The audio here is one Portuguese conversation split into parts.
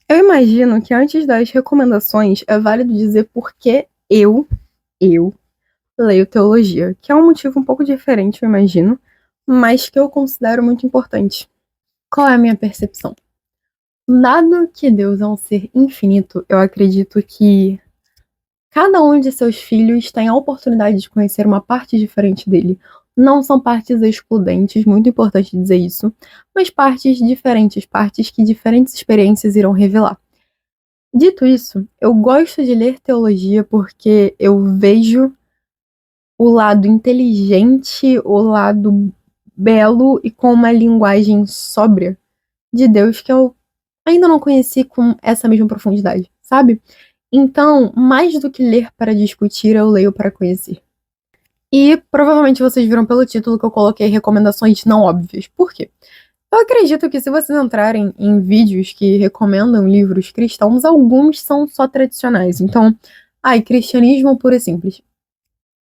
Eu imagino que antes das recomendações é válido dizer por que eu leio teologia, que é um motivo um pouco diferente, eu imagino, mas que eu considero muito importante. Qual é a minha percepção? Dado que Deus é um ser infinito, eu acredito que cada um de seus filhos tem a oportunidade de conhecer uma parte diferente dele. Não são partes excludentes, muito importante dizer isso, mas partes diferentes, partes que diferentes experiências irão revelar. Dito isso, eu gosto de ler teologia porque eu vejo o lado inteligente, o lado belo e com uma linguagem sóbria de Deus que eu ainda não conheci com essa mesma profundidade, sabe? Então, mais do que ler para discutir, eu leio para conhecer. E provavelmente vocês viram pelo título que eu coloquei recomendações não óbvias. Por quê? Eu acredito que se vocês entrarem em vídeos que recomendam livros cristãos, alguns são só tradicionais. Então, cristianismo puro e simples.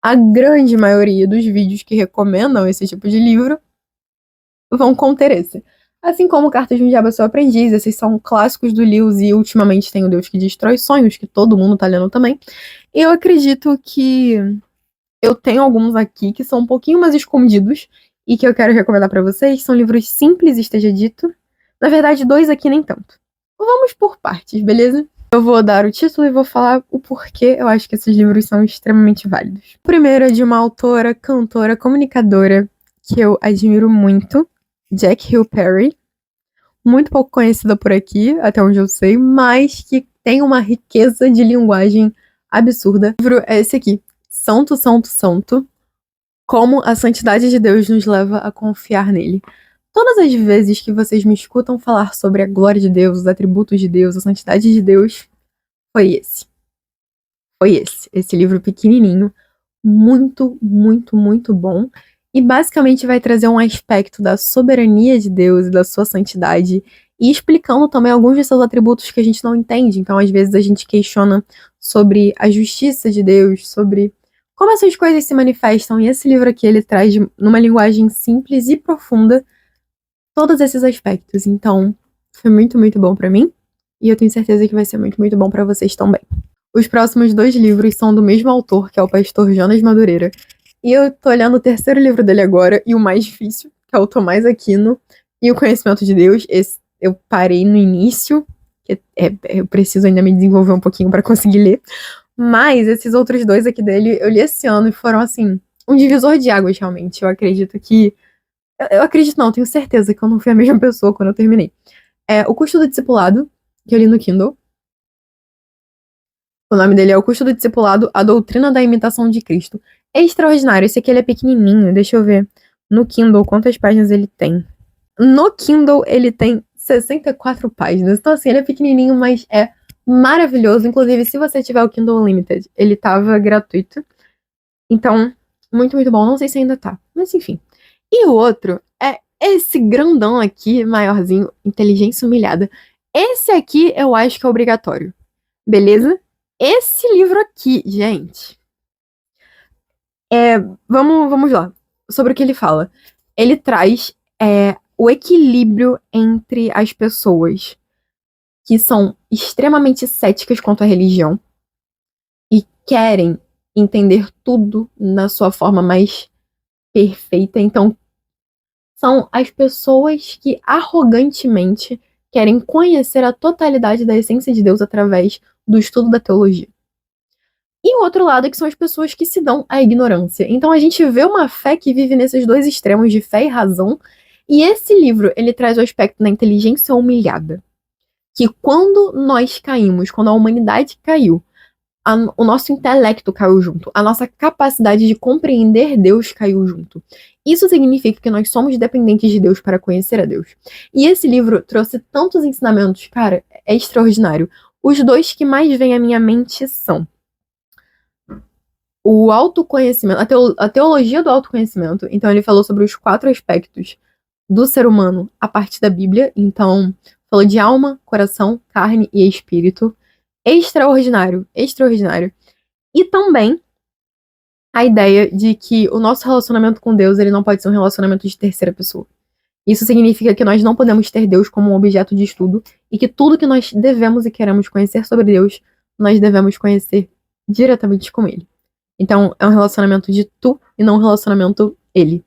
A grande maioria dos vídeos que recomendam esse tipo de livro vão conter esse. Assim como Cartas de um Diabo, Seu Aprendiz, esses são clássicos do Lewis e ultimamente tem o Deus que Destrói Sonhos, que todo mundo tá lendo também. E eu acredito que eu tenho alguns aqui que são um pouquinho mais escondidos e que eu quero recomendar pra vocês. São livros simples, esteja dito. Na verdade, 2 aqui nem tanto. Vamos por partes, beleza? Eu vou dar o título e vou falar o porquê eu acho que esses livros são extremamente válidos. O primeiro é de uma autora, cantora, comunicadora que eu admiro muito, Jack Hill Perry. Muito pouco conhecida por aqui, até onde eu sei, mas que tem uma riqueza de linguagem absurda. O livro é esse aqui, Santo, Santo, Santo, como a santidade de Deus nos leva a confiar nele. Todas as vezes que vocês me escutam falar sobre a glória de Deus, os atributos de Deus, a santidade de Deus, foi esse. Foi esse. Esse livro pequenininho, muito, muito, muito bom. E basicamente vai trazer um aspecto da soberania de Deus e da sua santidade, e explicando também alguns de seus atributos que a gente não entende. Então, às vezes, a gente questiona sobre a justiça de Deus, sobre como essas coisas se manifestam. E esse livro aqui, ele traz, numa linguagem simples e profunda, todos esses aspectos. Então, foi muito, muito bom pra mim. E eu tenho certeza que vai ser muito, muito bom pra vocês também. Os próximos 2 livros são do mesmo autor, que é o pastor Jonas Madureira. E eu tô olhando o terceiro livro dele agora, e o mais difícil, que é o Tomás Aquino, e o Conhecimento de Deus. Esse eu parei no início, que eu preciso ainda me desenvolver um pouquinho pra conseguir ler. Mas esses outros 2 aqui dele, eu li esse ano e foram, assim, um divisor de águas, realmente. Eu acredito que... Eu acredito não, tenho certeza que eu não fui a mesma pessoa quando eu terminei. O Custo do Discipulado, que eu li no Kindle. O nome dele é O Custo do Discipulado, A Doutrina da Imitação de Cristo. É extraordinário. Esse aqui ele é pequenininho. Deixa eu ver no Kindle quantas páginas ele tem. No Kindle ele tem 64 páginas. Então assim, ele é pequenininho, mas é maravilhoso. Inclusive, se você tiver o Kindle Unlimited, ele tava gratuito. Então, muito, muito bom. Não sei se ainda tá. Mas enfim. E o outro é esse grandão aqui, maiorzinho, Inteligência Humilhada. Esse aqui eu acho que é obrigatório. Beleza? Esse livro aqui, gente. Vamos lá. Sobre o que ele fala. Ele traz o equilíbrio entre as pessoas que são extremamente céticas quanto à religião e querem entender tudo na sua forma mais perfeita. Então, são as pessoas que arrogantemente querem conhecer a totalidade da essência de Deus através do estudo da teologia. E o outro lado é que são as pessoas que se dão à ignorância. Então a gente vê uma fé que vive nesses 2 extremos de fé e razão. E esse livro, ele traz o aspecto da inteligência humilhada. Que quando nós caímos, quando a humanidade caiu, o nosso intelecto caiu junto. A nossa capacidade de compreender Deus caiu junto. Isso significa que nós somos dependentes de Deus para conhecer a Deus. E esse livro trouxe tantos ensinamentos, cara, é extraordinário. Os 2 que mais vêm à minha mente são o autoconhecimento, a teologia do autoconhecimento. Então, ele falou sobre os 4 aspectos do ser humano a partir da Bíblia. Então, falou de alma, coração, carne e espírito. Extraordinário, extraordinário. E também a ideia de que o nosso relacionamento com Deus, ele não pode ser um relacionamento de terceira pessoa. Isso significa que nós não podemos ter Deus como um objeto de estudo e que tudo que nós devemos e queremos conhecer sobre Deus, nós devemos conhecer diretamente com Ele. Então, é um relacionamento de tu e não um relacionamento ele.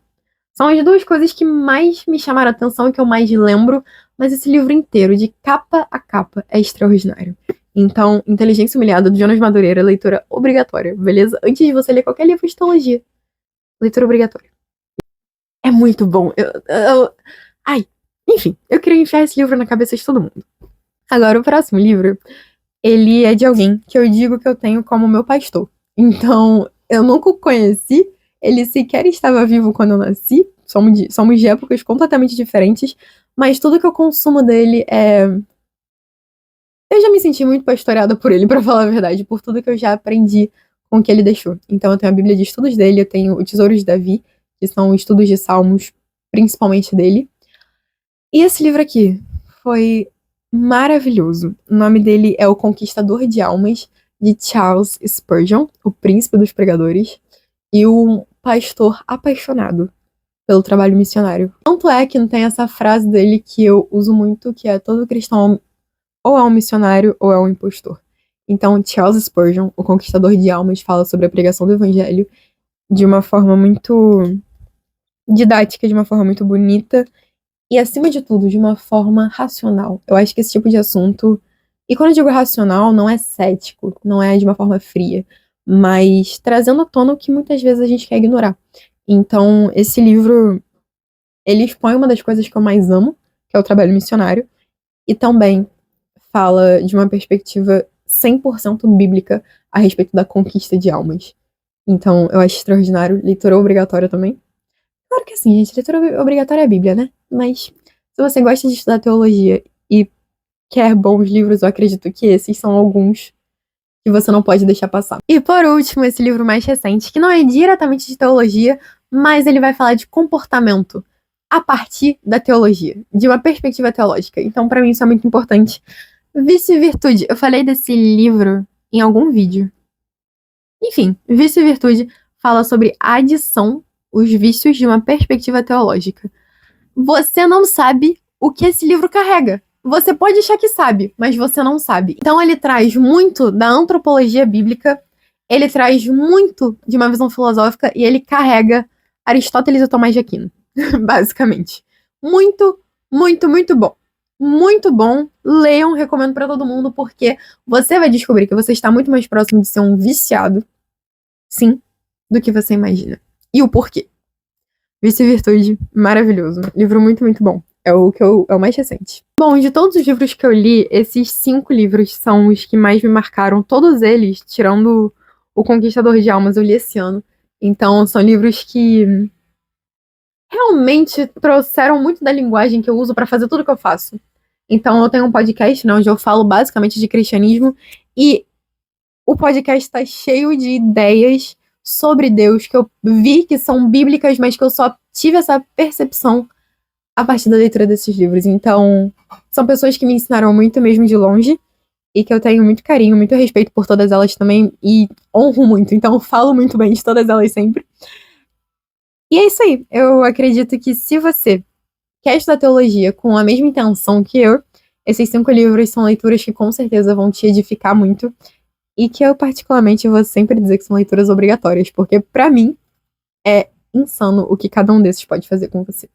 São as duas coisas que mais me chamaram a atenção e que eu mais lembro, mas esse livro inteiro, de capa a capa, é extraordinário. Então, Inteligência Humilhada, do Jonas Madureira, leitura obrigatória, beleza? Antes de você ler qualquer livro de teologia, leitura obrigatória. É muito bom. Ai, enfim, eu queria enfiar esse livro na cabeça de todo mundo. Agora, o próximo livro, ele é de alguém que eu digo que eu tenho como meu pastor. Então, eu nunca o conheci, ele sequer estava vivo quando eu nasci, somos de épocas completamente diferentes, mas tudo que eu consumo dele é. Eu já me senti muito pastoreada por ele, pra falar a verdade, por tudo que eu já aprendi com o que ele deixou. Então, eu tenho a Bíblia de estudos dele, eu tenho o Tesouro de Davi, que são estudos de salmos, principalmente dele. E esse livro aqui foi maravilhoso. O nome dele é O Conquistador de Almas, de Charles Spurgeon, o príncipe dos pregadores, e um pastor apaixonado pelo trabalho missionário. Tanto é que não tem essa frase dele que eu uso muito, que é: todo cristão ou é um missionário ou é um impostor. Então, Charles Spurgeon, o Conquistador de Almas, fala sobre a pregação do evangelho de uma forma muito didática, de uma forma muito bonita, e, acima de tudo, de uma forma racional. Eu acho que esse tipo de assunto. E quando eu digo racional, não é cético, não é de uma forma fria, mas trazendo à tona o que muitas vezes a gente quer ignorar. Então, esse livro, ele expõe uma das coisas que eu mais amo, que é o trabalho missionário, e também fala de uma perspectiva 100% bíblica a respeito da conquista de almas. Então, eu acho extraordinário. Leitura obrigatória também. Claro que assim, gente, leitura obrigatória é a Bíblia, né? Mas se você gosta de estudar teologia e quer bons livros, eu acredito que esses são alguns que você não pode deixar passar. E por último, esse livro mais recente, que não é diretamente de teologia, mas ele vai falar de comportamento a partir da teologia, de uma perspectiva teológica. Então, pra mim, isso é muito importante. Vício e Virtude. Eu falei desse livro em algum vídeo. Enfim, Vício e Virtude fala sobre a adição, os vícios de uma perspectiva teológica. Você não sabe o que esse livro carrega. Você pode achar que sabe, mas você não sabe. Então ele traz muito da antropologia bíblica, ele traz muito de uma visão filosófica e ele carrega Aristóteles e Tomás de Aquino, basicamente. Muito, muito, muito bom. Muito bom. Leiam, recomendo pra todo mundo, porque você vai descobrir que você está muito mais próximo de ser um viciado, sim, do que você imagina. E o porquê. Vício e Virtude, maravilhoso. Livro muito, muito bom. É o mais recente. Bom, de todos os livros que eu li, esses 5 livros são os que mais me marcaram. Todos eles, tirando O Conquistador de Almas, eu li esse ano. Então, são livros que realmente trouxeram muito da linguagem que eu uso pra fazer tudo que eu faço. Então, eu tenho um podcast, né, onde eu falo basicamente de cristianismo. E o podcast tá cheio de ideias sobre Deus que eu vi que são bíblicas, mas que eu só tive essa percepção a partir da leitura desses livros. Então, são pessoas que me ensinaram muito mesmo de longe e que eu tenho muito carinho, muito respeito por todas elas também e honro muito. Então, eu falo muito bem de todas elas sempre. E é isso aí. Eu acredito que se você quer estudar teologia com a mesma intenção que eu, esses 5 livros são leituras que com certeza vão te edificar muito. E que eu, particularmente, vou sempre dizer que são leituras obrigatórias, porque, pra mim, é insano o que cada um desses pode fazer com você.